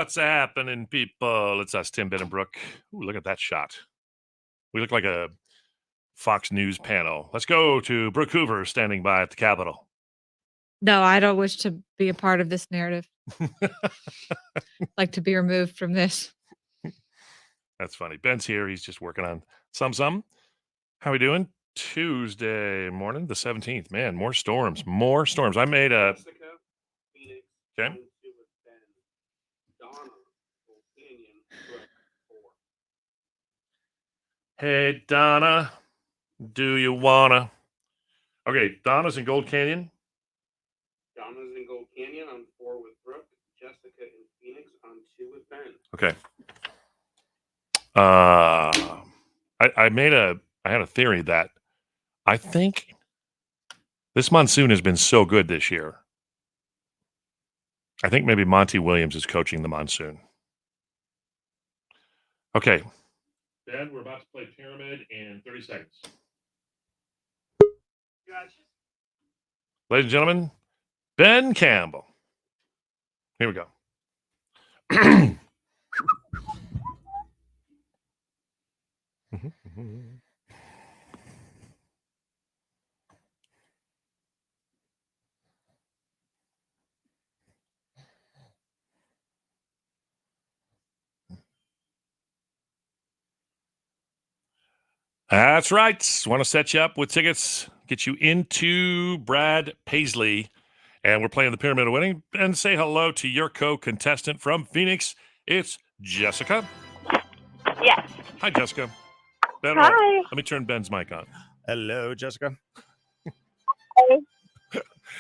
What's happening, people? It's us, Tim, Ben, and Brooke. Ooh, look at that shot. We look like a Fox News panel. Let's go to Brooke Hoover standing by at the Capitol. No, I don't wish to be a part of this narrative. Like to be removed from this. That's funny. Ben's here. He's just working on some. How we doing? Tuesday morning, the 17th. Man, more storms. I made a... Okay. Hey, Donna, do you wanna? Okay, Donna's in Gold Canyon. Donna's in Gold Canyon on 4 with Brooke. Jessica in Phoenix on 2 with Ben. Okay. I had a theory that I think this monsoon has been so good this year. I think maybe Monty Williams is coaching the monsoon. Okay. Ben, we're about to play Pyramid in 30 seconds. Gotcha. Ladies and gentlemen, Ben Campbell. Here we go. That's right. Want to set you up with tickets, get you into Brad Paisley. And we're playing the Pyramid of Winning. And say hello to your co-contestant from Phoenix. It's Jessica. Yes. Hi, Jessica. Ben, Hi. let me turn Ben's mic on. Hello, Jessica. Hey.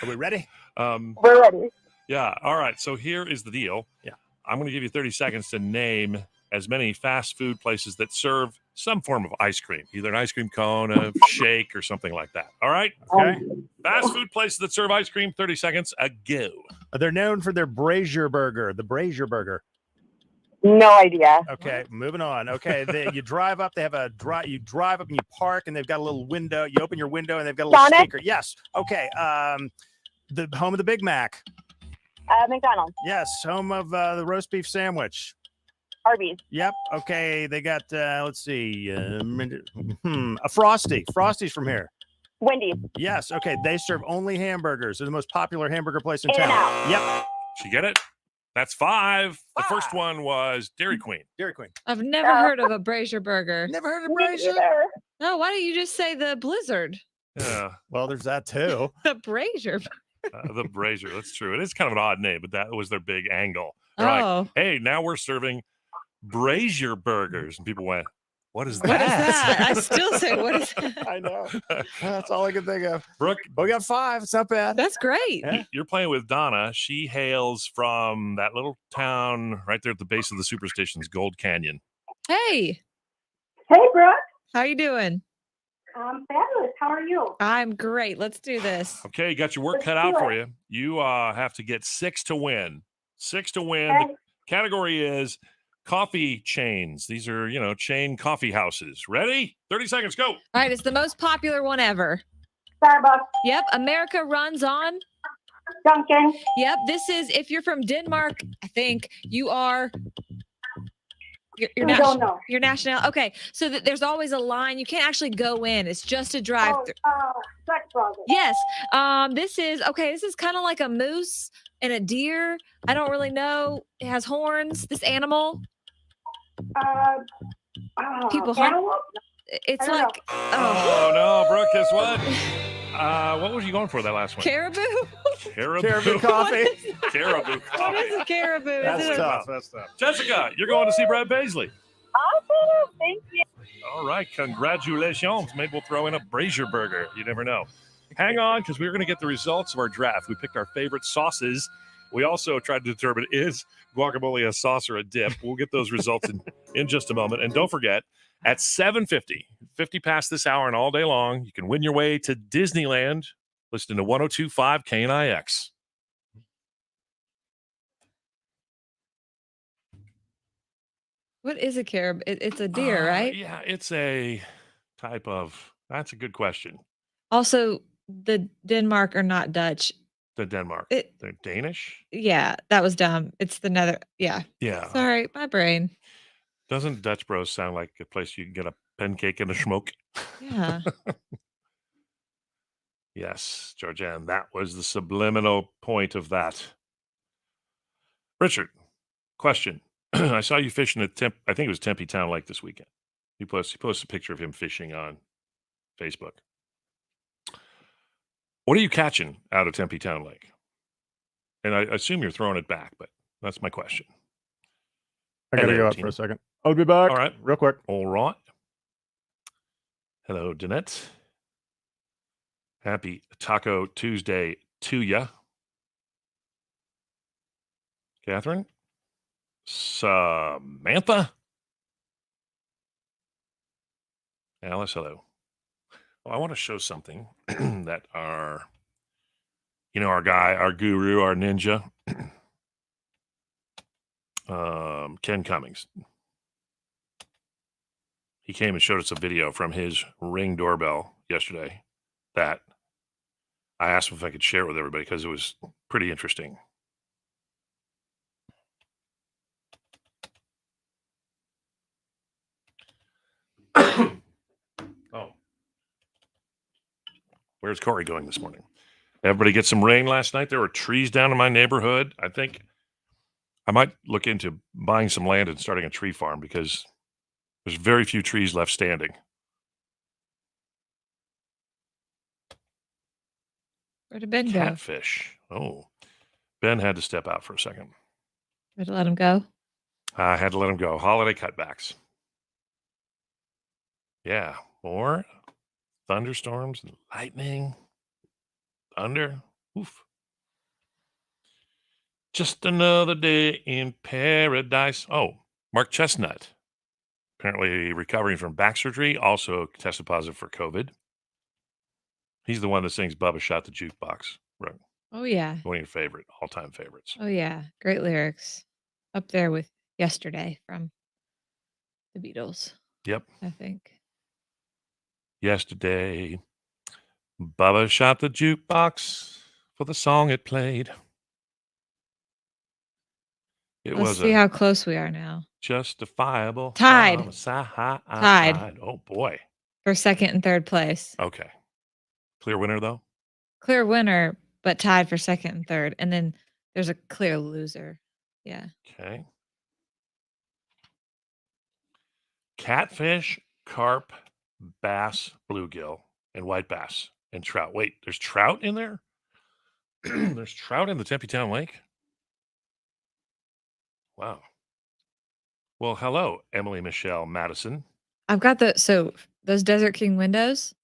Are we ready? We're ready. Yeah. All right. So here is the deal. Yeah. I'm going to give you 30 seconds to name as many fast food places that serve some form of ice cream, either an ice cream cone, a shake, or something like that. All right? Okay. Fast food places that serve ice cream, 30 seconds, go. They're known for their Brazier burger, the Brazier burger. No idea. Okay, moving on. Okay, you drive up. They have you drive up and you park, and they've got a little window. You open your window, and they've got a little Sonic? speaker. Yes. Okay. The home of the Big Mac. McDonald's. Yes. Home of the roast beef sandwich. Arby's. Yep. Okay. They got. Let's see. A Frosty. Frosty's from here. Wendy's. Yes. Okay. They serve only hamburgers. They're the most popular hamburger place in town. In-N-Out. Yep. Did you get it? That's 5. The Five. first one was Dairy Queen. Dairy Queen. I've never heard of a Brazier burger. Never heard of Me Brazier? either. No, why don't you just say the Blizzard? Yeah, Well, there's that too. The Brazier. the Brazier. That's true. It is kind of an odd name, but that was their big angle. They're like, Oh. hey, now we're serving Brazier burgers. And people went, what is that? What is that? I still say, what is that? I know. That's all I can think of. Brooke, We got 5. It's not bad. That's great. Yeah. you're playing with Donna. She hails from that little town right there at the base of the Superstitions, Gold Canyon. Hey, Hey, Brooke. how you doing? I'm fabulous. How are you? I'm great. Let's do this. Okay, you got your work Let's cut do out for it. you. You have to get 6 to win. 6 to win. Okay. The category is coffee chains. These are, chain coffee houses. Ready? 30 seconds, go. All right, it's the most popular one ever. Starbucks. Yep, America runs on. Dunkin'. Yep, this is if you're from Denmark, I think you are. Your I don't know. Your national. Okay, so there's always a line. You can't actually go in. It's just a drive through. Dutch Brothers. Yes. This is kind of like a moose and a deer. I don't really know. It has horns. This animal. People hunt. Cantaloupe? It's I don't like Oh, no, Brooke, guess what? What was you going for that last one? caribou. Caribou coffee. Caribou What coffee. is a caribou? That's Is it a- tough. That's tough. Jessica, you're going to see Brad Paisley. Awesome. Thank you. All right, congratulations. Maybe we'll throw in a Brazier burger. You never know. Hang on, because we're going to get the results of our draft. We picked our favorite sauces. We also tried to determine, is guacamole a sauce or a dip? We'll get those results in just a moment. And don't forget, at 7:50, 50 past this hour and all day long, you can win your way to Disneyland. Listen to 102.5 KNIX. What is a caribou? It's a deer, right? Yeah, it's a type of, that's a good question. Also, the Denmark are not Dutch. The Denmark. It, They're Danish. yeah, that was dumb. It's the nether. Yeah. Yeah. Sorry, my brain. Doesn't Dutch Bros sound like a place you can get a pancake and a smoke? Yeah. Yes, Georgianne, that was the subliminal point of that. Richard, question. I saw you fishing at I think it was Tempe Town Lake this weekend. He posted a picture of him fishing on Facebook. What are you catching out of Tempe Town Lake? And I assume you're throwing it back, but that's my question. I gotta Hello, go out Tina. for a second. I'll be back. All right. Real quick. All right. Hello, Danette. Happy Taco Tuesday to ya. Catherine. Samantha. Alice, hello. Well, I want to show something that our guy, our guru, our ninja, Ken Cummings. He came and showed us a video from his Ring doorbell yesterday that I asked him if I could share it with everybody because it was pretty interesting. Oh. Where's Corey going this morning? Everybody get some rain last night. There were trees down in my neighborhood. I think I might look into buying some land and starting a tree farm because there's very few trees left standing. Where did Ben go? Catfish. Oh, Ben had to step out for a second. Had to let him go. I had to let him go. Holiday cutbacks. Yeah, more thunderstorms and lightning, thunder. Oof. Just another day in paradise. Oh, Mark Chestnut, apparently recovering from back surgery, also tested positive for COVID. He's the one that sings Bubba Shot the Jukebox. Right. Oh, yeah. One of your favorite, all-time favorites. Oh, yeah. Great lyrics. Up there with Yesterday from the Beatles. Yep. I think. Yesterday, Bubba shot the jukebox for the song it played. Let's see how close we are now. Justifiable. Tied. Tied. Oh, boy. For second and third place. Okay. Clear winner, though? Clear winner, but tied for second and third. And then there's a clear loser. Yeah. Okay. Catfish, carp, bass, bluegill, and white bass, and trout. Wait, there's trout in there? There's trout in the Tempe Town Lake? Wow. Well, hello, Emily Michelle Madison. I've got those Desert King windows.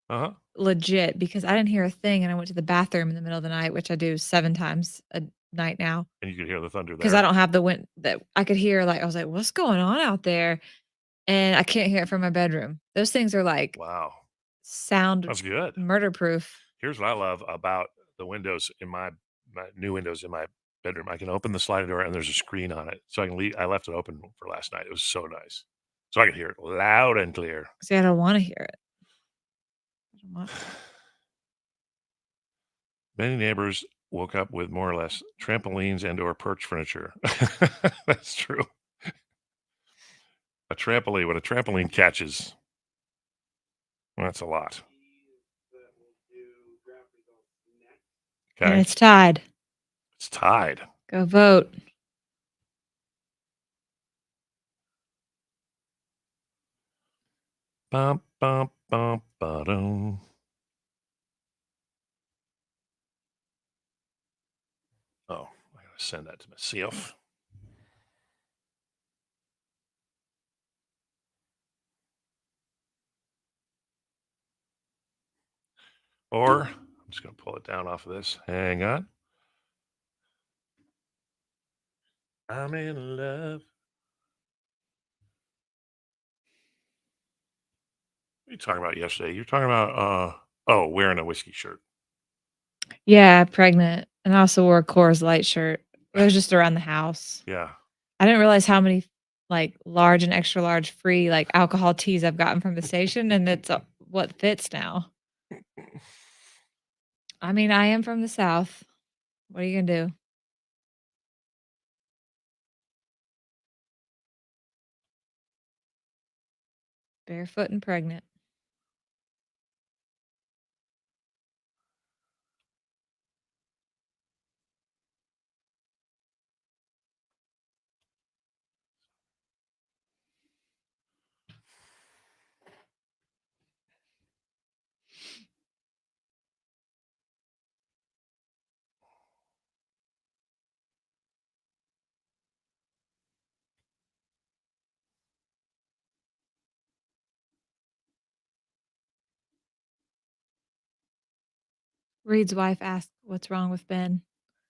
Uh-huh. Legit, because I didn't hear a thing and I went to the bathroom in the middle of the night, which I do 7 times a night now. And you could hear the thunder there. Because I don't have the wind that I could hear. Like, I was like, what's going on out there? And I can't hear it from my bedroom. Those things are like, wow, sound that's good. murder proof. Here's what I love about the windows in my new windows in my bedroom. I can open the sliding door and there's a screen on it. So I can leave. I left it open for last night. It was so nice. So I could hear it loud and clear. See, I don't want to hear it. I don't want Many neighbors woke up with more or less trampolines and or perch furniture. That's true. A trampoline, when a trampoline catches, well, that's a lot. And Okay. it's tied. It's tied. Go vote. Bum, bum, bum, ba-dum. Oh, I gotta send that to myself. Or I'm just gonna pull it down off of this. Hang on. I'm in love. What are you talking about yesterday? You're talking about wearing a whiskey shirt. Yeah, pregnant. And I also wore a Coors Light shirt. It was just around the house. Yeah. I didn't realize how many like large and extra large free like alcohol teas I've gotten from the station, and it's what fits now. I mean, I am from the South. What are you gonna do? Barefoot and pregnant. Reed's wife asked, "What's wrong with Ben?"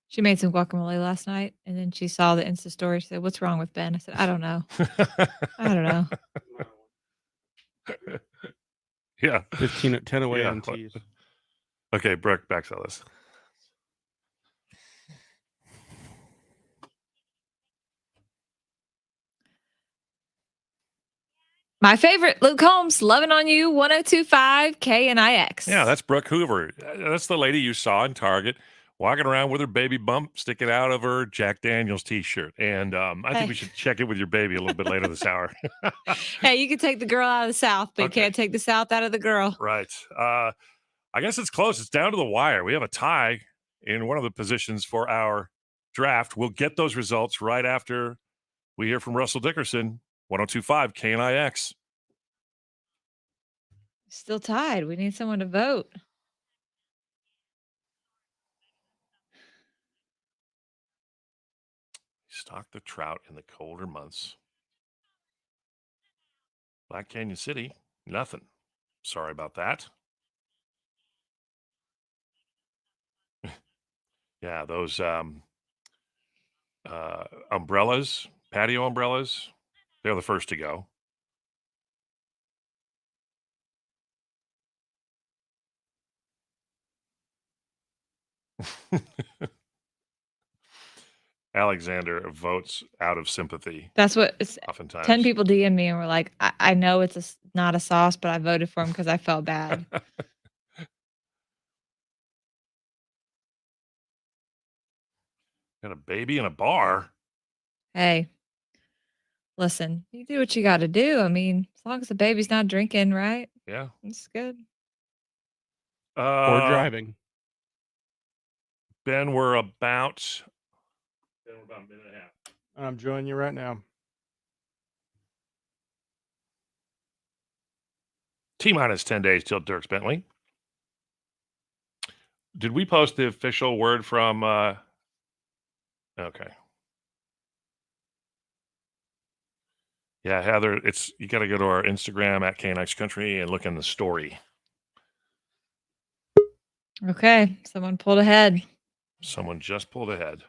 She made some guacamole last night, and then she saw the Insta story. She said, "What's wrong with Ben?" I said, "I don't know. I don't know." Yeah. 10 away Yeah. on Tues. Okay, Brooke, back to this. My favorite, Luke Holmes, loving on you, 1025 KNIX. Yeah, that's Brooke Hoover. That's the lady you saw in Target walking around with her baby bump sticking out of her Jack Daniels t-shirt. And I think we should check in with your baby a little bit later this hour. Hey, you can take the girl out of the South, but Okay. you can't take the South out of the girl. Right. I guess it's close. It's down to the wire. We have a tie in one of the positions for our draft. We'll get those results right after we hear from Russell Dickerson, 1025 KNIX. Still tied. We need someone to vote. Stock the trout in the colder months. Black Canyon City, nothing. Sorry about that. Yeah, those umbrellas, patio umbrellas, they're the first to go. Alexander votes out of sympathy. That's what Oftentimes. 10 people DM me and were like, I know it's not a sauce, but I voted for him because I felt bad. Got a baby in a bar. Hey, listen, you do what you got to do. I mean, as long as the baby's not drinking, right? Yeah. It's good. Or driving. Ben, we're about a minute and a half. I'm joining you right now. T-minus 10 days till Dirks Bentley. Did we post the official word from okay. Yeah, Heather, you got to go to our Instagram at KNX Country and look in the story. Okay, someone pulled ahead. Someone just pulled ahead.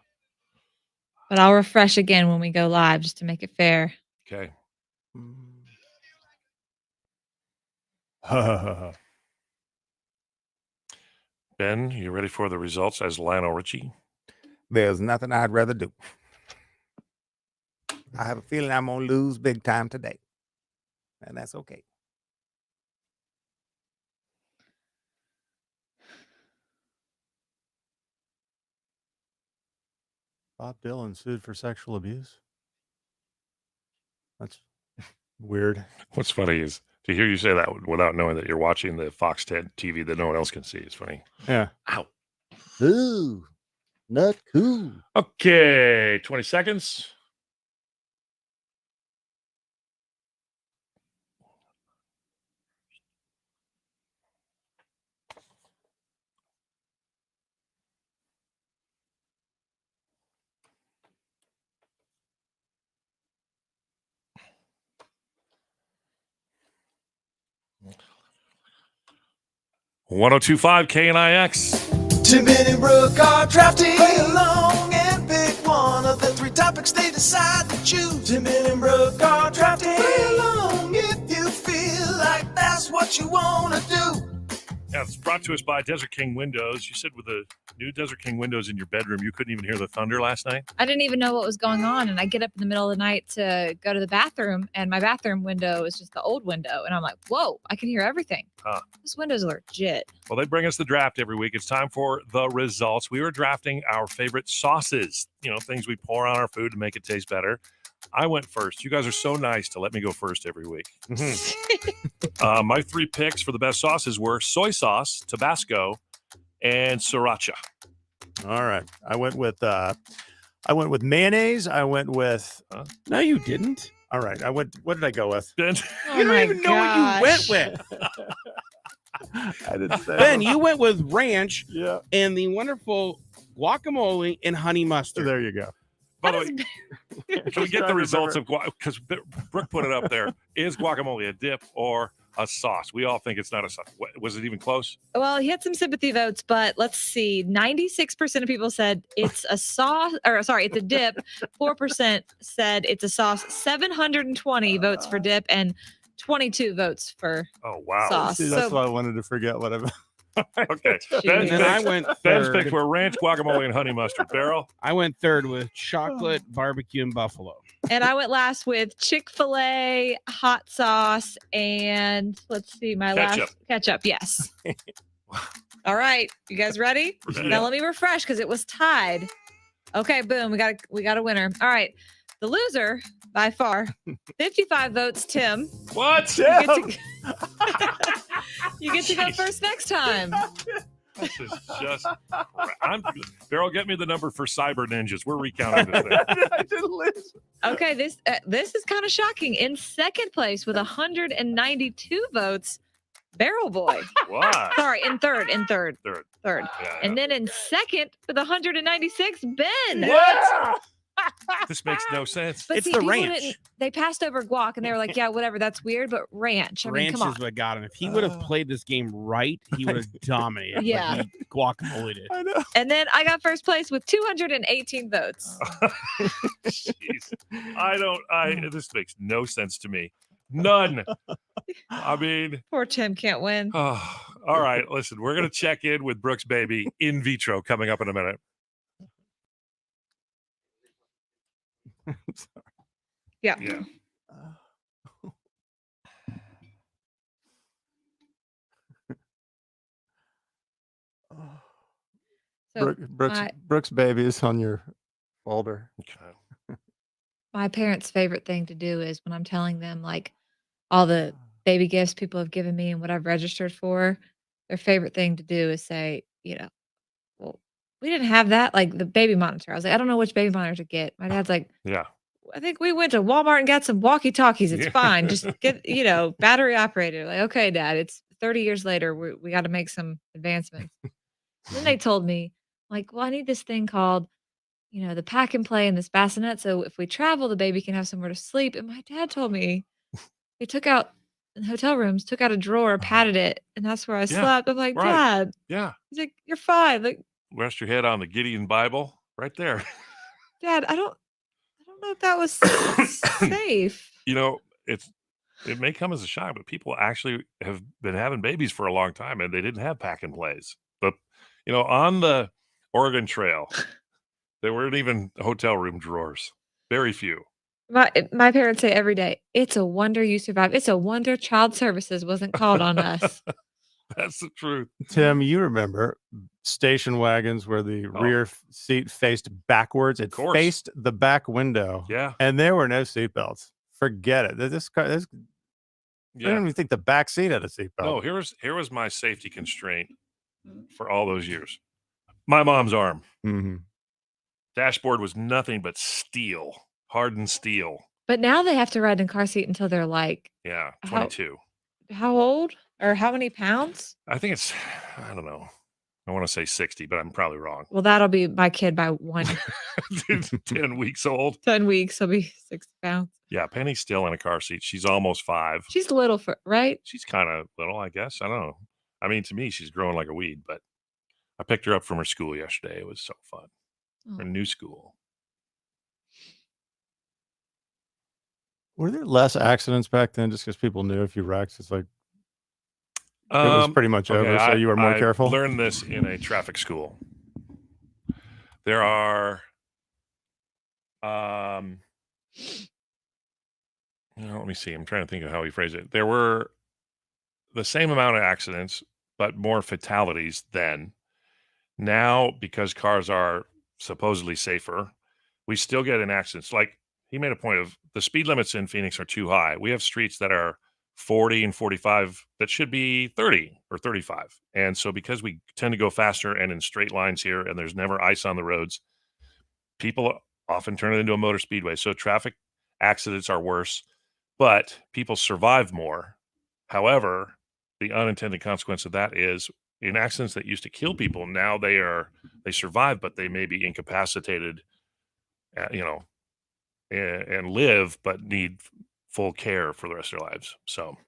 But I'll refresh again when we go live just to make it fair. Okay. Ben, you ready for the results as Lionel Richie? There's nothing I'd rather do. I have a feeling I'm going to lose big time today. And that's okay. Bob Dylan sued for sexual abuse. That's weird. What's funny is to hear you say that without knowing that you're watching the Fox 10 TV that no one else can see is funny. Yeah. Ow. Ooh, not cool. Okay, 20 seconds. .1025 KNIX. Tim and Brooke are drafting. Play along and pick one of the 3 topics they decide to choose. Tim and Brooke are drafting. Play along if you feel like that's what you want to do. Yeah, it's brought to us by Desert King Windows. You said with the new Desert King windows in your bedroom, you couldn't even hear the thunder last night? I didn't even know what was going on. And I get up in the middle of the night to go to the bathroom, and my bathroom window is just the old window. And I'm like, whoa, I can hear everything. Huh. Those windows are legit. Well, they bring us the draft every week. It's time for the results. We were drafting our favorite sauces, things we pour on our food to make it taste better. I went first. You guys are so nice to let me go first every week. My 3 picks for the best sauces were soy sauce, Tabasco, and sriracha. All right. I went with mayonnaise. I went with No, you didn't. all right. What did I go with? Ben, Oh You don't my even know what you went with. I didn't say Ben, you went with ranch Yeah. and the wonderful guacamole and honey mustard. There you go. by How the way, does- can we get the results of because Brooke put it up there? Is guacamole a dip or a sauce? We all think it's not a sauce. Was it even close? Well, he had some sympathy votes, but let's see. 96% of people said it's a sauce, or sorry, it's a dip. 4% said it's a sauce. 720 votes for dip and 22 votes for Oh wow! sauce. See, that's So- why I wanted to forget what I've. Okay, Shoot. Ben's And then I picks, went Ben's third. picks were ranch, guacamole, and honey mustard. Beryl, I went third with chocolate, barbecue, and buffalo. And I went last with Chick-fil-A, hot sauce, and let's see, my Ketchup. last ketchup. Yes. All right. You guys ready? Yeah. Now let me refresh because it was tied. Okay, boom. We got a winner. All right. The loser by far, 55 votes, Tim. what? You get to, you get to go Jeez. first next time. This is just. Beryl, get me the number for Cyber Ninjas. We're recounting this thing. I didn't listen. Okay, this is kind of shocking. In second place with 192 votes, Barrel Boy. What? Sorry, in third. Third. Third. Yeah, And then in second with 196, Ben. What? This makes no sense. But It's see, the people ranch. didn't- They passed over guac and they were like, yeah, whatever, that's weird, but ranch. I mean, Ranch come on. is what got him. If he would have played this game right, he would have dominated. but Yeah. he guacamole it. I know. And then I got first place with 218 votes. Jeez. This makes no sense to me. None. I mean, Poor Tim can't win. all right. Listen, we're going to check in with Brooke's baby in vitro coming up in a minute. Yeah. Yeah. So my- Brooks baby is on your folder. Okay. my parents' favorite thing to do is when I'm telling them like all the baby gifts people have given me and what I've registered for, their favorite thing to do is say, well, we didn't have that, like the baby monitor. I was like, I don't know which baby monitor to get. My dad's like, Yeah. I think we went to Walmart and got some walkie talkies. It's Yeah. fine. Just get, battery operated. Like, okay, Dad, it's 30 years later. We got to make some advancements. Then they told me, like, well, I need this thing called, the pack and play and this bassinet. So if we travel, the baby can have somewhere to sleep. And my dad told me he took out in hotel rooms, took out a drawer, patted it, and that's where I slept. I'm like, right. Dad, Yeah. he's like, you're fine. Like, Rest your head on the Gideon Bible right there. Dad, I don't know if that was safe. It may come as a shock, but people actually have been having babies for a long time and they didn't have pack and plays. But, on the Oregon Trail, there weren't even hotel room drawers. Very few. My parents say every day, it's a wonder you survived. It's a wonder child services wasn't called on us. That's the truth. Tim, you remember station wagons where the rear seat faced backwards? It course. faced the back window. Yeah. And there were no seatbelts. Forget it. I don't even think the back seat had a seatbelt. No, here was my safety constraint for all those years. My mom's arm. Mm-hmm. Dashboard was nothing but steel, hardened steel. But now they have to ride in car seat until they're like, Yeah, How- 22. how old or how many pounds? I think it's, I don't know. I want to say 60, but I'm probably wrong. Well, that'll be my kid by 10 weeks old. 10 weeks. He'll be 60 pounds. Yeah, Penny's still in a car seat. She's almost 5. She's little right? She's kind of little, I guess. I don't know. I mean, to me, she's growing like a weed, but I picked her up from her school yesterday. It was so fun. Her Oh. new school. Were there less accidents back then just because people knew if you wrecked? It's like, was pretty much over, so you were more careful? I learned this in a traffic school. There are, let me see. I'm trying to think of how he phrased it. There were the same amount of accidents, but more fatalities then. Now, because cars are supposedly safer, we still get in accidents. Like he made a point of the speed limits in Phoenix are too high. We have streets that are 40 and 45 that should be 30 or 35. And so because we tend to go faster and in straight lines here, and there's never ice on the roads, people often turn it into a motor speedway. So traffic accidents are worse, but people survive more. However, the unintended consequence of that is in accidents that used to kill people, now they survive, but they may be incapacitated, and live, but need full care for the rest of their lives. So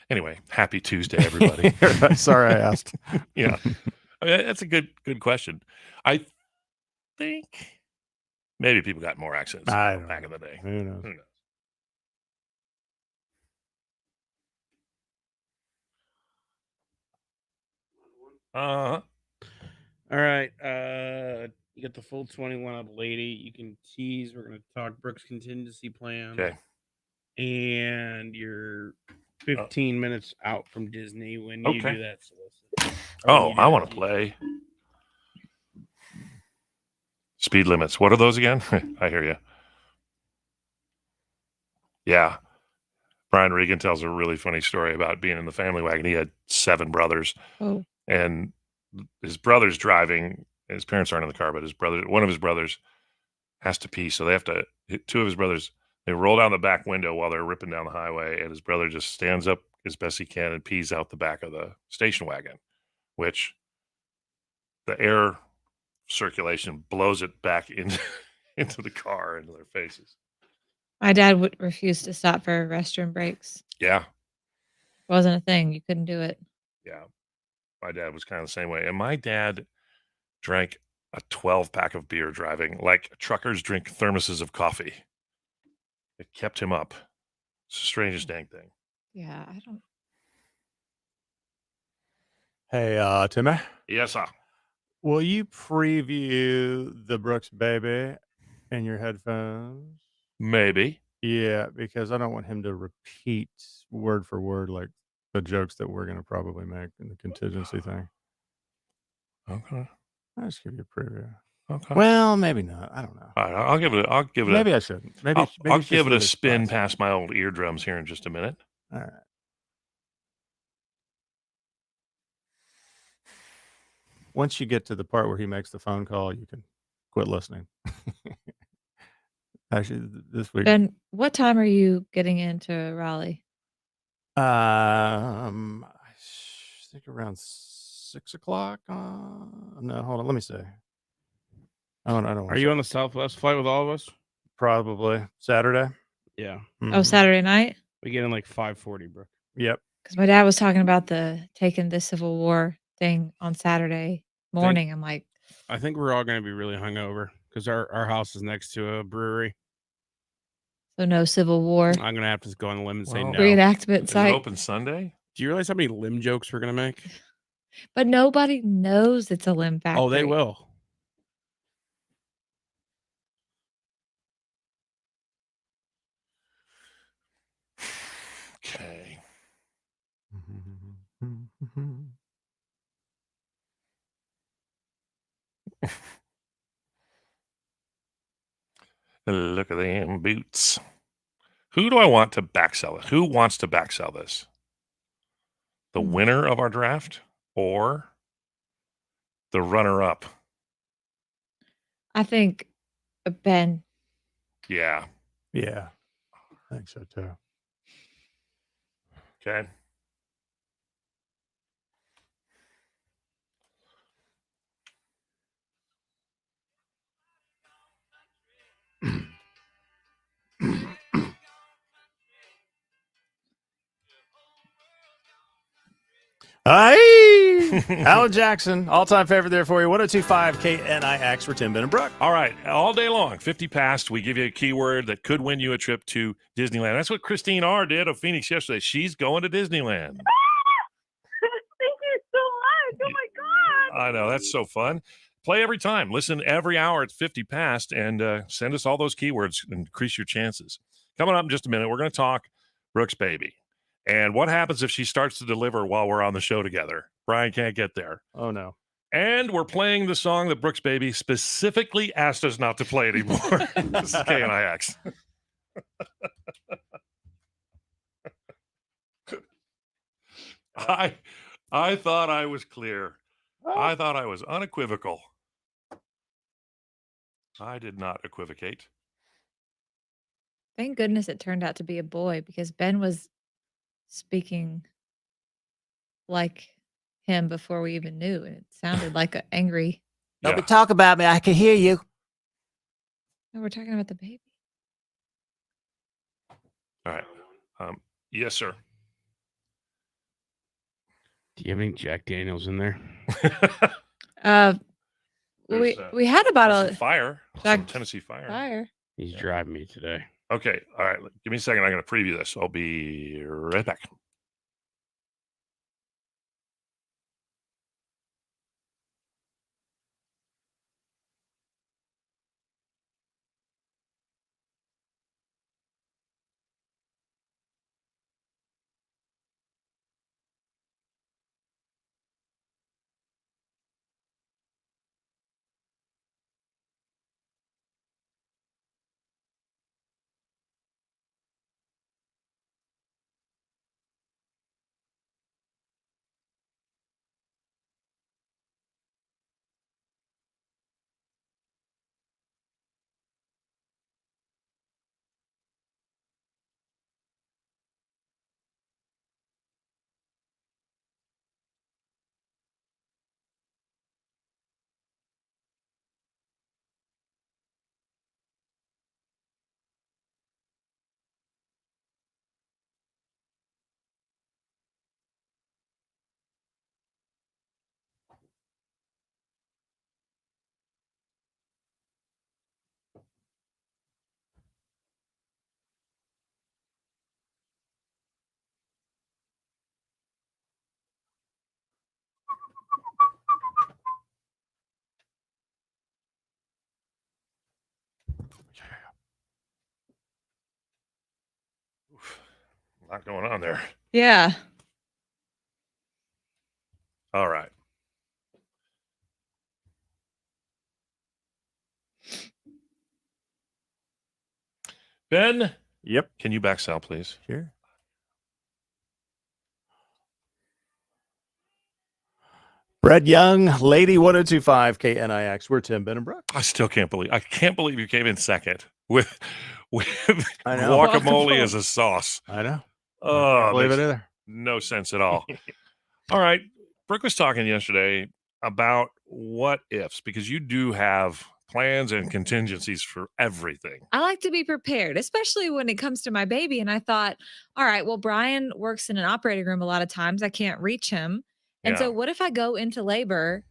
anyway, happy Tuesday, everybody. Sorry I asked. Yeah. I mean, that's a good question. I think maybe people got more accidents back in the day. Who knows? Uh-huh. All right. You get the full 21 up, lady. You can tease. We're gonna talk Brooke's contingency plan. Okay. And you're 15 minutes out from Disney when you Okay. do that solicit. I want to play speed limits. What are those again? I hear you. Yeah. Brian Regan tells a really funny story about being in the family wagon. He had 7 brothers. Oh. And his brother's driving. His parents aren't in the car, but one of his brothers has to pee. So they have to, 2 of his brothers, they roll down the back window while they're ripping down the highway. And his brother just stands up as best he can and pees out the back of the station wagon, which the air circulation blows it back into the car, into their faces. My dad would refuse to stop for restroom breaks. Yeah. It wasn't a thing. You couldn't do it. Yeah. My dad was kind of the same way. And my dad drank a 12-pack of beer driving, like truckers drink thermoses of coffee. It kept him up. It's the strangest dang thing. Yeah, I don't. Hey, Timmy, Yes, sir. will you preview the Brooks Baby in your headphones? Maybe. Yeah, because I don't want him to repeat word for word like the jokes that we're going to probably make in the contingency thing. Okay. I'll just give you a preview. Okay. Well, maybe not. I don't know. All right. I'll give it. Maybe I shouldn't. Maybe I'll it's give just it a really spin spicy. past my old eardrums here in just a minute. All right. Once you get to the part where he makes the phone call, you can quit listening. Actually, this week. Ben, what time are you getting into Raleigh? I think around 6 o'clock. No, hold on. Let me see. I don't Are you on the Southwest flight with all of us? Probably Saturday. Yeah. Oh, Saturday night? We get in like 5:40, Brooke. Yep. Because my dad was talking about taking the Civil War thing on Saturday morning. I'm like, I think we're all going to be really hungover because our house is next to a brewery. so no Civil War I'm going to have to go on a limb and say Well, no. reenactment Is it site. open Sunday? Do you realize how many limb jokes we're going to make? But nobody knows it's a limb factory. Oh, they will. Okay. Look at them boots. Who do I want to backsell it? Who wants to backsell this? The winner of our draft or the runner-up? I think Ben. Yeah. Yeah. I think so too. Okay. Aye. Alan Jackson, all-time favorite there for you. 102.5 KNIX for Tim, Ben, and Brooke. All right, all day long, 50 past, we give you a keyword that could win you a trip to Disneyland. That's what Christine R. did of Phoenix yesterday. She's going to Disneyland. Thank you so much. Oh my God. I know, that's so fun. Play every time. Listen every hour at 50 past and send us all those keywords and increase your chances. Coming up in just a minute, we're going to talk Brooke's baby. And what happens if she starts to deliver while we're on the show together? Brian can't get there. Oh, no. And we're playing the song that Brooke's baby specifically asked us not to play anymore. This is KNIX. I thought I was clear. I thought I was unequivocal. I did not equivocate. Thank goodness it turned out to be a boy because Ben was speaking like him before we even knew. And it sounded like an angry. Don't Yeah. be talk about me. I can hear you. No, we're talking about the baby. All right. Yes, sir. Do you have any Jack Daniels in there? We There's, we had a bottle Some of fire. Some Jack- Tennessee fire. fire. He's driving me today. Okay. All right. Give me a second. I'm going to preview this. I'll be right back. Oof. A lot going on there. Yeah. All right. Ben, Yep. can you back Sal, please? Sure. Brett Young, Lady 102.5 KNIX. We're Tim, Ben, and Brooke. I still can't believe. I can't believe you came in second with I know. guacamole as a sauce. I know. Oh, Can't believe it makes either. no sense at all. All right. Brooke was talking yesterday about what ifs because you do have plans and contingencies for everything. I like to be prepared, especially when it comes to my baby. And I thought, all right, well, Brian works in an operating room a lot of times. I can't reach him. And Yeah. so what if I go into labor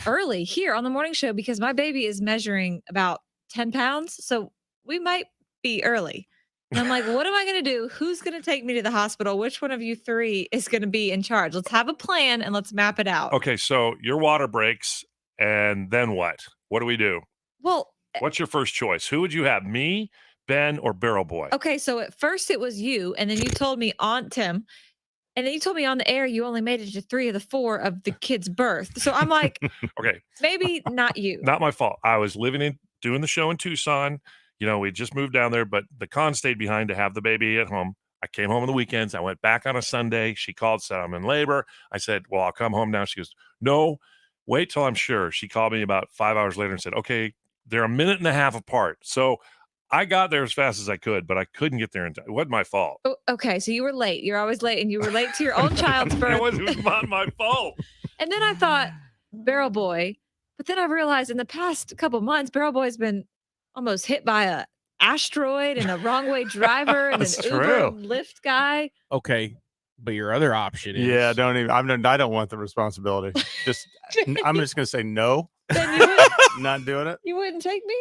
early here on the morning show because my baby is measuring about 10 pounds. So we might be early. And I'm like, what am I going to do? Who's going to take me to the hospital? Which one of you three is going to be in charge? Let's have a plan and let's map it out. Okay, so your water breaks, and then what? What do we do? Well, What's your first choice? Who would you have, me, Ben, or Barrel Boy? okay. So at first it was you. And then you told me on Tim. And then you told me on the air you only made it to 3 of the 4 of the kid's birth. So I'm like, Okay, maybe not you. not my fault. I was doing the show in Tucson. You know, we just moved down there, but the con stayed behind to have the baby at home. I came home on the weekends. I went back on a Sunday. She called, said, I'm in labor. I said, well, I'll come home now. She goes, no, wait till I'm sure. She called me about 5 hours later and said, okay, they're a minute and a half apart. So I got there as fast as I could, but I couldn't get there in time. It wasn't my fault. Oh, okay. So you were late. You're always late and you were late to your own child's birth. It was not my fault. And then I thought, Barrel Boy. But then I realized in the past couple months, Barrel Boy's been almost hit by a asteroid and a wrong way driver and an That's Uber true. and Lyft guy. Okay. But your other option is Yeah, don't even. I don't want the responsibility. I'm just gonna say no. Ben, you wouldn't, Not doing it. you wouldn't take me?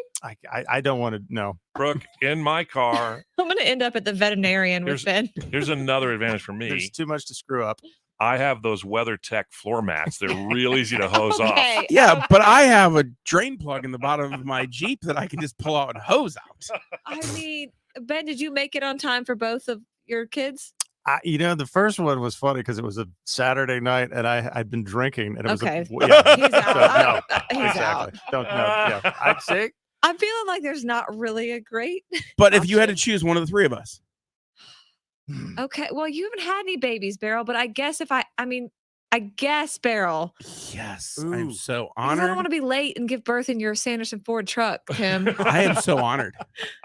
I don't want to. No. Brooke, in my car, I'm gonna end up at the veterinarian with Ben. here's another advantage for me. There's too much to screw up. I have those WeatherTech floor mats. They're real easy to hose off. Okay. Yeah, but I have a drain plug in the bottom of my Jeep that I can just pull out and hose out. I mean, Ben, did you make it on time for both of your kids? The first one was funny because it was a Saturday night and I'd been drinking and it was Okay. yeah. He's out. no, He's exactly. out. Don't know. Yeah, I'd say I'm feeling like there's not really a great. But if you had to choose one of the three of us, Okay, well, you haven't had any babies, Beryl, but I guess I guess Beryl. yes, Ooh. I'm so Because I don't honored. want to be late and give birth in your Sanderson Ford truck, Tim. I am so honored.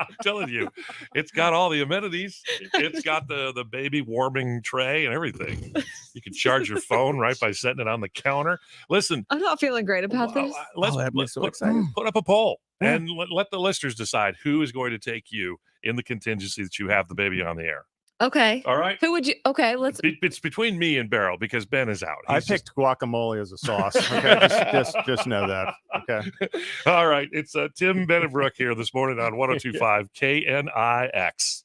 I'm telling you, it's got all the amenities. It's got the baby warming tray and everything. You can charge your phone right by setting it on the counter. Listen, I'm not feeling great about this. let's that makes me so excited. put up a poll Yeah. and let the listeners decide who is going to take you in the contingency that you have the baby on the air. Okay. All right. Who would you? Okay, let's. It's between me and Beryl because Ben is out. I He's just- picked guacamole as a sauce. Okay, just know that. Okay. All right. It's Tim, Ben, and Brooke here this morning on 102.5 KNIX.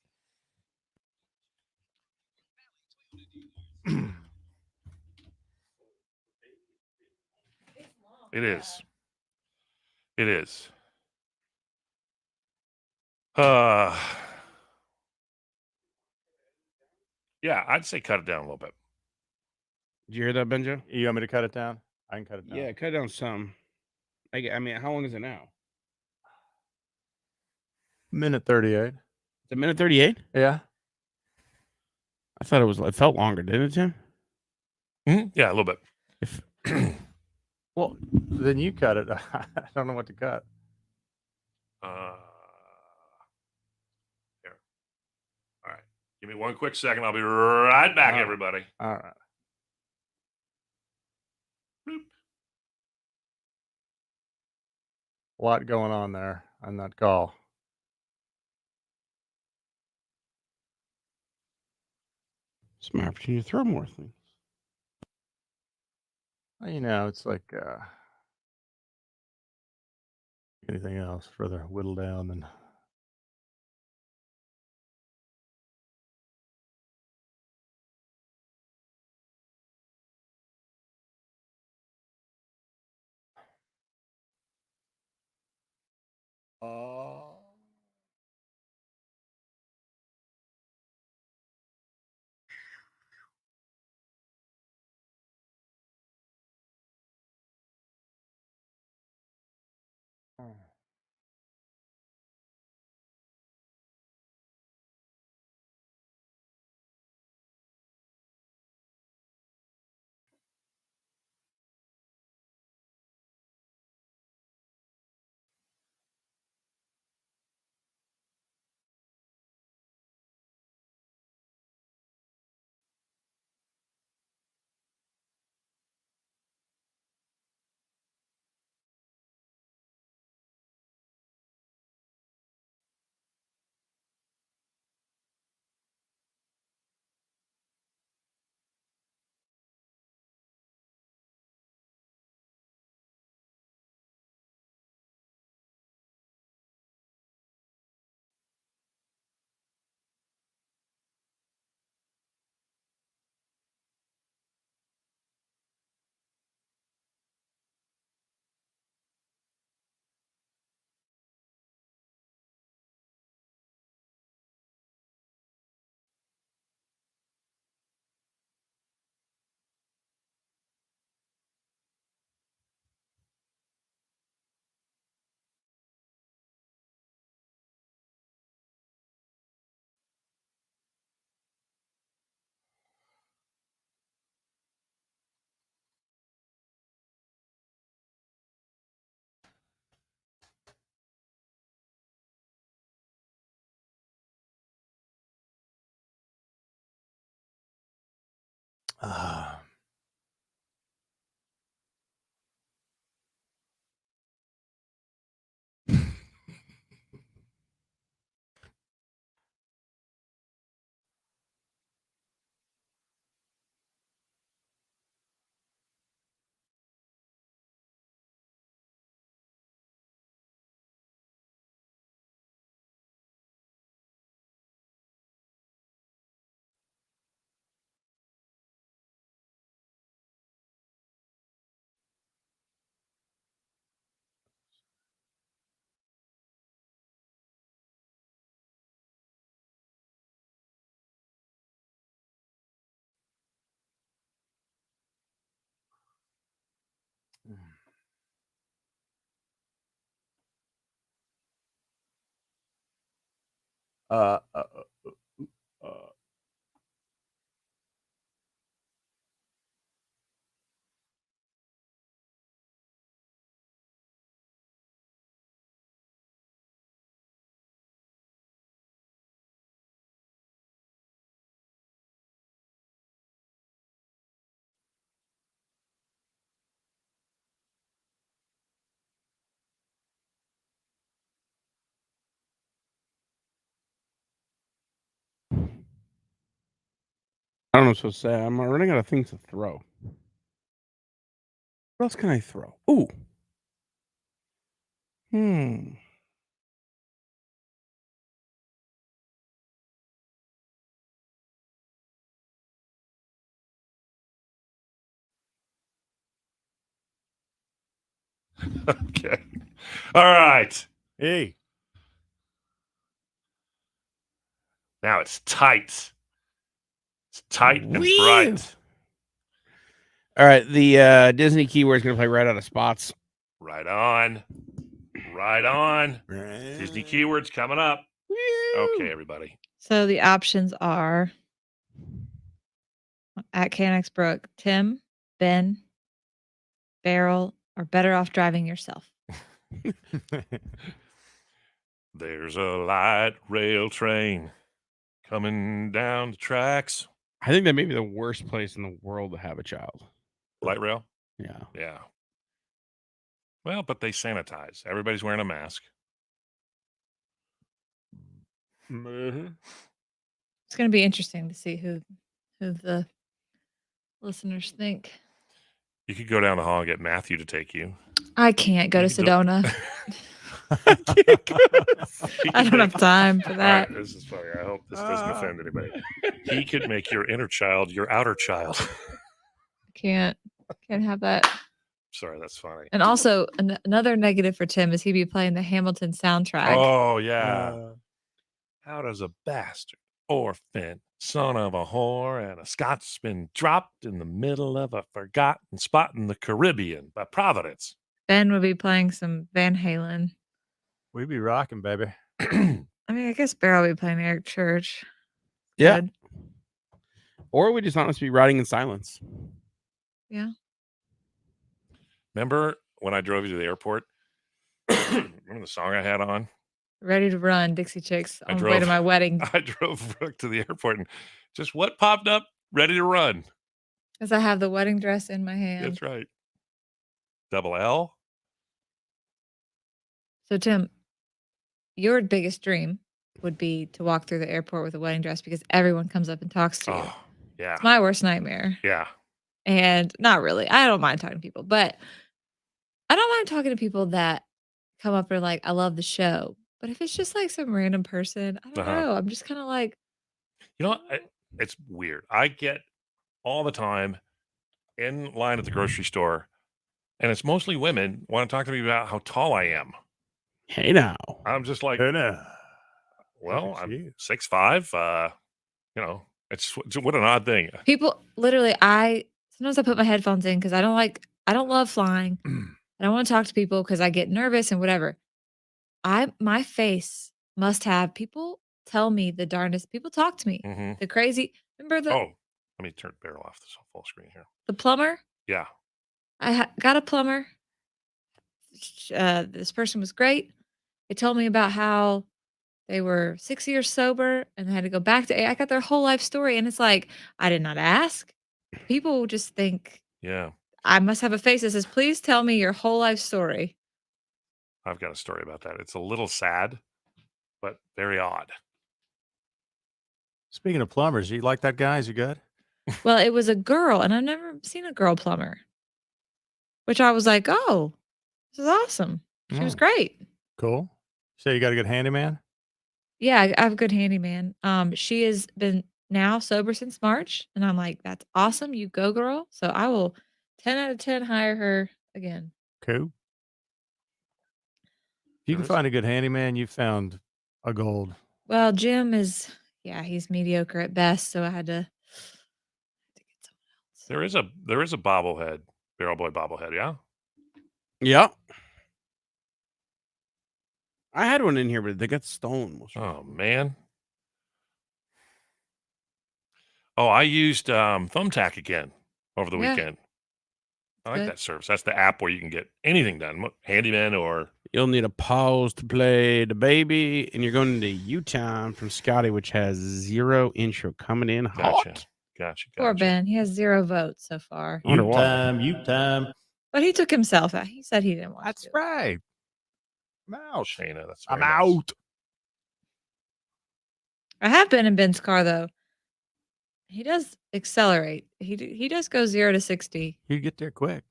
It is. It is. Yeah, I'd say cut it down a little bit. Did you hear that, Benjo? You want me to cut it down? I can cut it down. Yeah, cut down some. I mean, how long is it now? Minute 38. It's a minute 38. Yeah. I thought it felt longer, didn't it, Tim? Yeah, a little bit. If Well, then you cut it. I don't know what to cut. Here. All right. Give me one quick second. I'll be right back, All right. everybody. All right. Bloop. A lot going on there on that call. it's my opportunity to throw more things. Well, it's like anything else further whittle down than Uh, uh, uh, I don't know what to say. I'm running out of things to throw. What else can I throw? Ooh. Okay. All right. hey, Now it's tight. It's tight and Whee! bright. All right, the Disney keyword is going to play right out of spots. Right on. Right on. Disney keywords coming up. Okay, everybody. So the options are at KNX Brooke, Tim, Ben, Beryl, or better off driving yourself. There's a light rail train coming down the tracks. I think that may be the worst place in the world to have a child. Light rail? Yeah. Yeah. Well, but they sanitize. Everybody's wearing a mask. Mhm. It's going to be interesting to see who the listeners think. You could go down the hall and get Matthew to take you. I can't go You to could do- Sedona. He I could don't make- have time for All that. right, this is funny. I hope this doesn't offend anybody. He could make your inner child your outer child. Can't have that. Sorry, that's funny. And also another negative for Tim is he'd be playing the Hamilton soundtrack. Oh, yeah. How does a bastard, orphan, son of a whore, and a Scotsman dropped in the middle of a forgotten spot in the Caribbean by Providence? Ben would be playing some Van Halen. We be rocking, baby. I mean, I guess Beryl would be playing Eric Church. Yeah. Good. Or we just honestly be riding in silence. Yeah. Remember when I drove you to the airport? Remember the song I had on? Ready to Run, Dixie Chicks I on the way to drove- my wedding. I drove Brooke to the airport and just what popped up? Ready to run. Because I have the wedding dress in my hand. That's right. Double L. So, Tim, your biggest dream would be to walk through the airport with a wedding dress because everyone comes up and talks to you. Oh, yeah. It's my worst nightmare. Yeah. And not really. I don't mind talking to people, but I don't mind talking to people that come up and are like, I love the show. But if it's just like some random person, I don't Uh-huh. know. I'm just kind of like, You know, it's weird. I get all the time in line at the grocery store, and it's mostly women want to talk to me about how tall I am. Hey now. I'm just like, Hey, now. well, Look at I'm you. 6'5". You know, it's what an odd thing. people literally, sometimes I put my headphones in because I don't love flying. I don't want to talk to people because I get nervous and whatever. My face must have people tell me the darndest. People talk to me. hmm The crazy. Remember Oh, let me turn Beryl off this full screen here. the plumber? Yeah. I got a plumber. This person was great. They told me about how they were 6 years sober and they had to go back to. I got their whole life story, and it's like I did not ask. People just think Yeah. I must have a face that says, "Please tell me your whole life story." I've got a story about that. It's a little sad, but very odd. Speaking of plumbers, you like that guy? Is he good? Well, it was a girl, and I've never seen a girl plumber, which I was like, "Oh, this is awesome." She was Oh. great. Cool. So you got a good handyman? Yeah, I have a good handyman. She has been now sober since March, and I'm like, "That's awesome. You go, girl." So I will 10 out of 10 hire her again. Cool. If you can Nice. find a good handyman, you found a gold. Well, Jim is, yeah, he's mediocre at best, so I had to get someone else. There is a bobblehead, Barrel Boy bobblehead. Yeah. Yeah. I had one in here, but they got stolen. Oh man. Oh, I used Thumbtack again over the Yeah. weekend. I like Good. that service. That's the app where you can get anything done. Handyman or You'll need a pause to play the baby, and you're going to U-Town from Scotty, which has 0 intro coming in hot. Gotcha. Poor Ben. He has 0 votes so far. I wonder why. time. But he took himself out. He said he didn't want That's to. right. I'm out. Shayna. That's I'm very nice. out. I have been in Ben's car though. He does accelerate. He does go 0 to 60. You get there quick.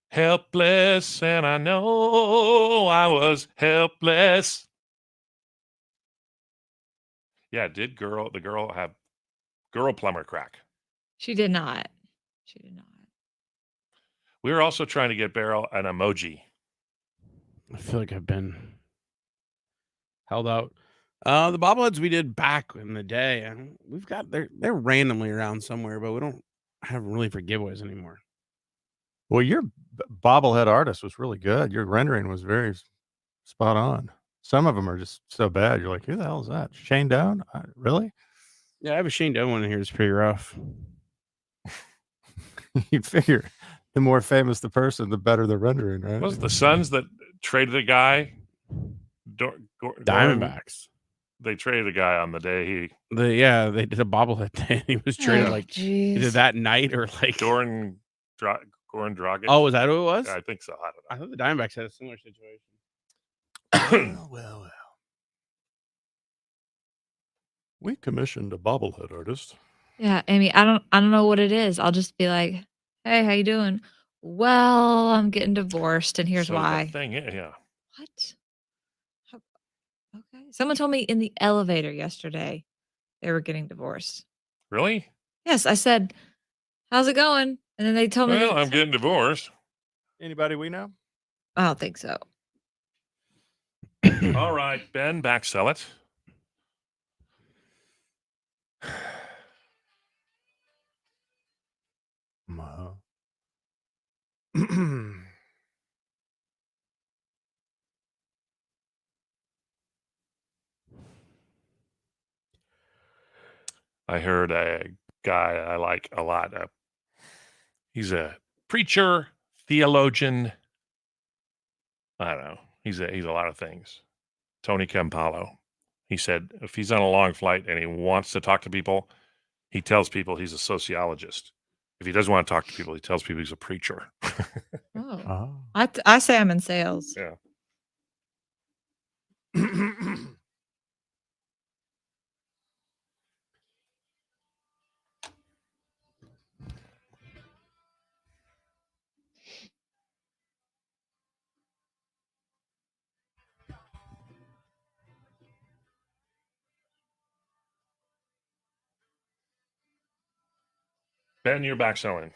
Helpless, and I know I was helpless. Yeah, did the girl have girl plumber crack? She did not. She did not. We were also trying to get Beryl an emoji. I feel like I've been held out. The bobbleheads we did back in the day, we've got they're randomly around somewhere, but we don't have really for giveaways anymore. Well, your bobblehead artist was really good. Your rendering was very spot on. Some of them are just so bad. You're like, who the hell is that? Shane Down? Really? Yeah, I have a Shane Doe one in here. It's pretty rough. You'd figure the more famous the person, the better the rendering, right? Was it the Suns that traded a guy? Diamondbacks. They traded a guy on the day They did a bobblehead day. He was traded like either that night or like Goran Dragic. Oh, was that who it was? I think so. I don't know. I thought the Diamondbacks had a similar situation. Well. We commissioned a bobblehead artist. Yeah, Amy, I don't know what it is. I'll just be like, "Hey, how you doing?" Well, I'm getting divorced, and here's So the why. thing is, yeah. What? Okay. Someone told me in the elevator yesterday they were getting divorced. Really? Yes, I said, "How's it going?" And then they told me, Well, I'm getting divorced. Anybody we know? I don't think so. All right, Ben, back sell it. I heard a guy I like a lot. He's a preacher, theologian. I don't know. He's a lot of things. Tony Campolo. He said if he's on a long flight and he wants to talk to people, he tells people he's a sociologist. If he doesn't want to talk to people, he tells people he's a preacher. Oh. I say I'm in sales. Yeah. Ben, you're back selling.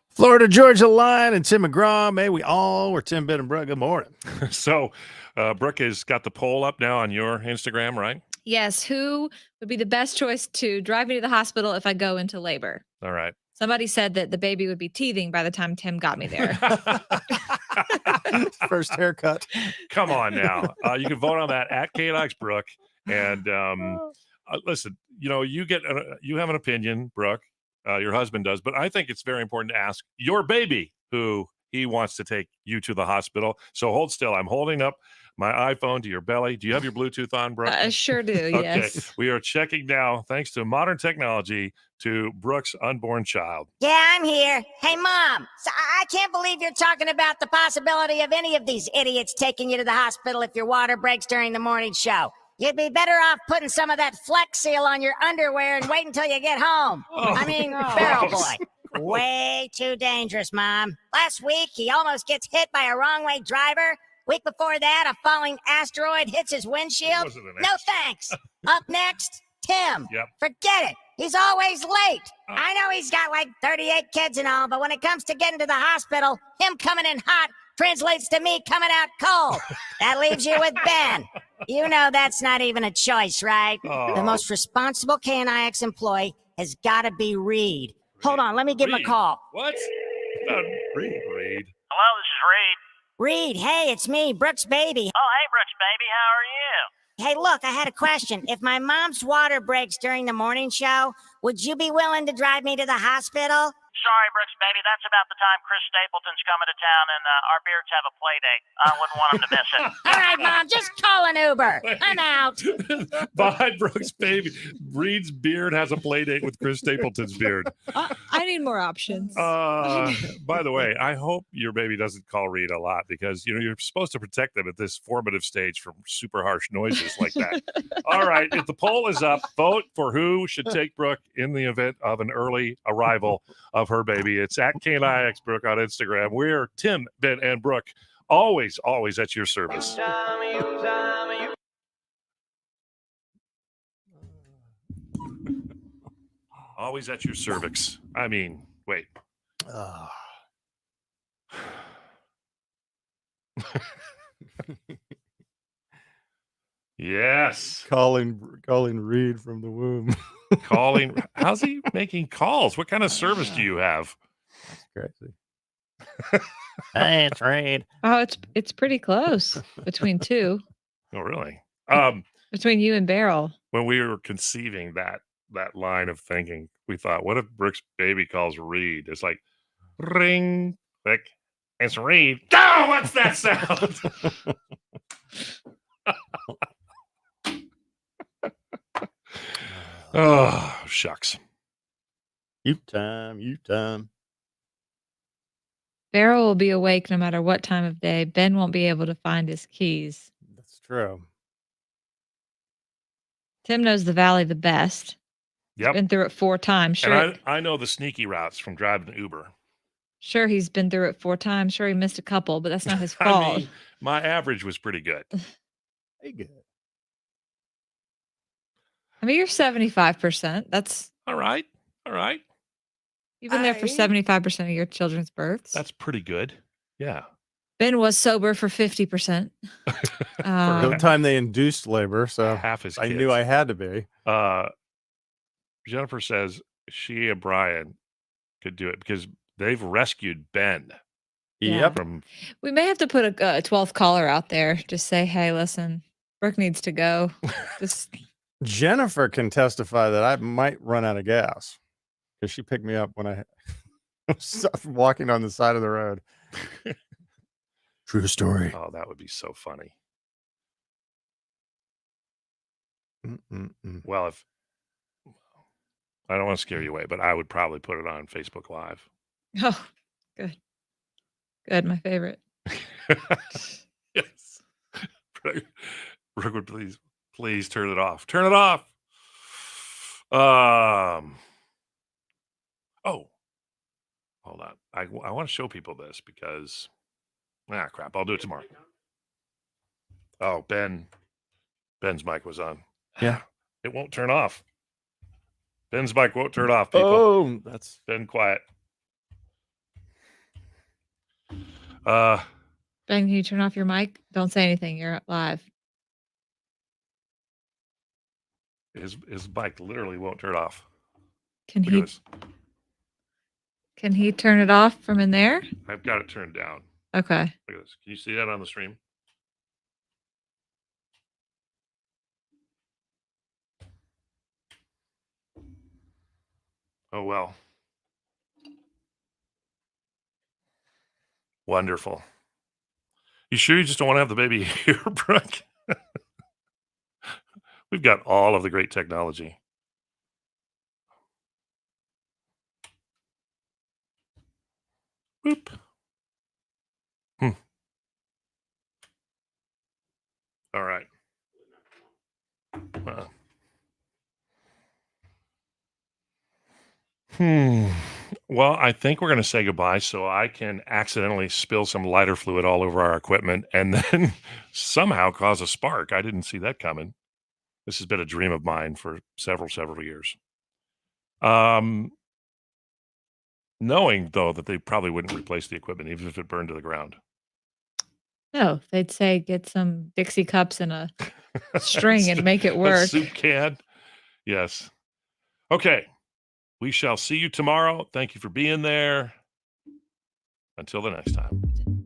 Florida Georgia Line and Tim McGraw. May we all. We're Tim, Ben, and Brooke. Good morning. So, Brooke has got the poll up now on your Instagram, right? Yes, who would be the best choice to drive me to the hospital if I go into labor? All right. Somebody said that the baby would be teething by the time Tim got me there. First haircut. Come on now. You can vote on that at KLX Brooke. And listen, you have an opinion, Brooke. Your husband does, but I think it's very important to ask your baby who he wants to take you to the hospital. So hold still. I'm holding up my iPhone to your belly. Do you have your Bluetooth on, Brooke? I sure do. Okay. Yes. We are checking now, thanks to modern technology, to Brooke's unborn child. Yeah, I'm here. Hey, Mom. So I can't believe you're talking about the possibility of any of these idiots taking you to the hospital if your water breaks during the morning show. You'd be better off putting some of that Flex Seal on your underwear and wait until you get home. I mean, Barrel Boy. Way too dangerous, Mom. Last week, he almost gets hit by a wrong-way driver. Week before that, a falling asteroid hits his windshield. Wasn't an No asteroid. thanks. Up next, Tim. Yep. Forget it. He's always late. I know he's got like 38 kids and all, but when it comes to getting to the hospital, him coming in hot translates to me coming out cold. That leaves you with Ben. You know that's not even a choice, right? Oh. The most responsible KNIX employee has got to be Reed. Hold on, let me give him a Reed? call. What? Reed. Hello, this is Reed. Reed, hey, it's me, Brooke's baby. Oh, hey, Brooks, baby. How are you? Hey, look, I had a question. If my mom's water breaks during the morning show, would you be willing to drive me to the hospital? Sorry, Brooks, baby. That's about the time Chris Stapleton's coming to town, and our beards have a play date. I wouldn't want him to miss it. All right, Mom, just call an Uber. I'm out. Bye, Brooks, baby. Reed's beard has a play date with Chris Stapleton's beard. I need more options. By the way, I hope your baby doesn't call Reed a lot because you're supposed to protect them at this formative stage from super harsh noises like that. All right, if the poll is up, vote for who should take Brooke in the event of an early arrival of her baby. It's at KNIX Brooke on Instagram. We're Tim, Ben, and Brooke, always at your service. Always at your cervix. I mean, wait. Yes. Calling Reed from the womb. Calling. How's he making calls? What kind of service do you have? That's crazy. Hey, it's Reed. Oh, it's pretty close between two. Oh, really? Between you and Beryl. When we were conceiving that line of thinking, we thought, what if Brooke's baby calls Reed? It's like, ring, click, it's Reed. Oh, what's that sound? Oh, shucks. You time. Beryl will be awake no matter what time of day. Ben won't be able to find his keys. That's true. Tim knows the valley the best. Yep. Been through it 4 times. Sure. And I know the sneaky routes from driving Uber. Sure, he's been through it 4 times. Sure, he missed a couple, but that's not his fault. I mean, my average was pretty good. Hey, good. I mean, you're 75%. That's All right. you've been there for 75% of your children's births. That's pretty good. Yeah. Ben was sober for 50%. The time they induced labor, so half his I kids. knew I had to be. Jennifer says she and Brian could do it because they've rescued Ben. Yeah. Yep. From We may have to put a 12th caller out there. Just say, hey, listen, Brooke needs to go. Just Jennifer can testify that I might run out of gas because she picked me up when I was walking on the side of the road. True story. Oh, that would be so funny. Well, if I don't want to scare you away, but I would probably put it on Facebook Live. oh, good, my favorite. Yes. Brooke would please turn it off. Turn it off. Oh, hold on. I want to show people this because crap. I'll do it tomorrow. Oh, Ben's mic was on. Yeah. It won't turn off. Ben's mic won't turn off, people. Oh, that's Ben quiet. Ben, can you turn off your mic? Don't say anything. You're live. His mic literally won't turn off. Can Look at he? this. Can he turn it off from in there? I've got it turned down. Okay. Look at this. Can you see that on the stream? Oh, well. Wonderful. You sure you just don't want to have the baby here, Brooke? We've got all of the great technology. Boop. All right. Well, I think we're going to say goodbye so I can accidentally spill some lighter fluid all over our equipment and then somehow cause a spark. I didn't see that coming. This has been a dream of mine for several years. Knowing, though, that they probably wouldn't replace the equipment even if it burned to the ground. No, they'd say get some Dixie cups and a string and make it A work. soup can. Yes. Okay. We shall see you tomorrow. Thank you for being there. Until the next time.